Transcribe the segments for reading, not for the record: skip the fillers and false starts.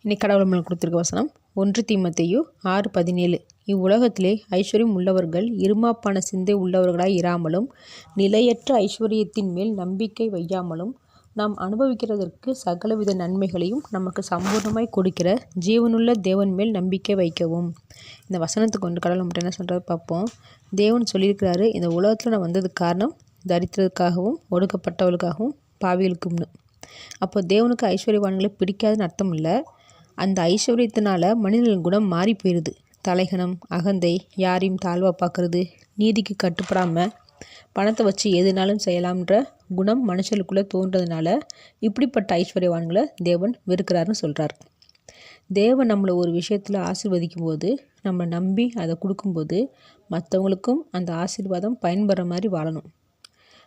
இன்னைக்கு கடவுள் நம்மளுக்கு கொடுத்துருக்க வசனம் 1 தீமோத்தேயு 6:17. இவ்வுலகத்திலே ஐஸ்வர்யம் உள்ளவர்கள் இருமாப்பான சிந்தை உள்ளவர்களாய் இராமலும் நிலையற்ற ஐஸ்வர்யத்தின் மேல் நம்பிக்கை வையாமலும் நாம் அனுபவிக்கிறதற்கு சகலவித நன்மைகளையும் நமக்கு சம்பூர்ணமாய் கொடுக்கிற ஜீவனுள்ள தேவன் மேல் நம்பிக்கை வைக்கவும். இந்த வசனத்துக்கு வந்து கடவுள் நம்மகிட்ட என்ன சொல்கிறது பார்ப்போம். தேவன் சொல்லியிருக்கிறாரு, இந்த உலகத்தில் நான் வந்ததுக்கு காரணம் தரித்திரத்துக்காகவும் ஒடுக்கப்பட்டவர்களுக்காகவும் பாவிகளுக்கும்னு. அப்போ தேவனுக்கு ஐஸ்வர்யவான்களை பிடிக்காதுன்னு அர்த்தம் இல்லை. அந்த ஐஸ்வர்யத்தினால மனிதர்கள் குணம் மாறி போயிடுது. தலைகணம், அகந்தை, யாரையும் தாழ்வாக பார்க்குறது, நீதிக்கு கட்டுப்படாமல் பணத்தை வச்சு எதுனாலும் செய்யலாம்ன்ற குணம் மனுஷர்களுக்குள்ளே தோன்றதுனால இப்படிப்பட்ட ஐஸ்வர்யவான்களை தேவன் வெறுக்கிறாருன்னு சொல்கிறார். தேவன் நம்மளை ஒரு விஷயத்தில் ஆசீர்வதிக்கும் போது, நம்ம நம்பி அதை கொடுக்கும்போது மற்றவங்களுக்கும் அந்த ஆசீர்வாதம் பயன்படுற மாதிரி வாழணும்.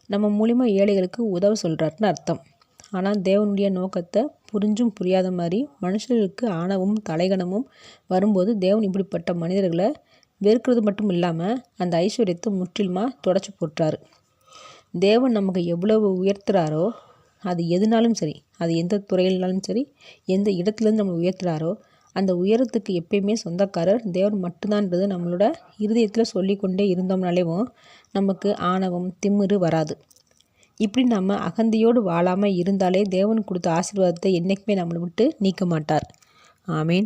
நம்ம மூலிமா ஏழைகளுக்கு உதவ சொல்கிறாருன்னு அர்த்தம். ஆனால் தேவனுடைய நோக்கத்தை புரிஞ்சும் புரியாத மாதிரி மனுஷர்களுக்கு ஆணவமும் தலைகணமும் வரும்போது தேவன் இப்படிப்பட்ட மனிதர்களை வெறுக்கிறது மட்டும் இல்லாமல் அந்த ஐஸ்வர்யத்தை முற்றிலுமாக தொடச்சி போட்டுறாரு. தேவன் நமக்கு எவ்வளவு உயர்த்துறாரோ, அது எதுனாலும் சரி, அது எந்த துறையினாலும் சரி, எந்த இடத்துலேருந்து நம்ம உயர்த்துறாரோ அந்த உயரத்துக்கு எப்பயுமே சொந்தக்காரர் தேவன் மட்டும்தான்றது நம்மளோட இருதயத்தில் சொல்லிக்கொண்டே இருந்தோம்னாலேவும் நமக்கு ஆணவம், திமிரு வராது. இப்படி நம்ம அகந்தையோடு வாழாமல் இருந்தாலே தேவன் கொடுத்த ஆசீர்வாதத்தை என்றைக்குமே நம்மளை விட்டு நீக்க மாட்டார். ஆமேன்.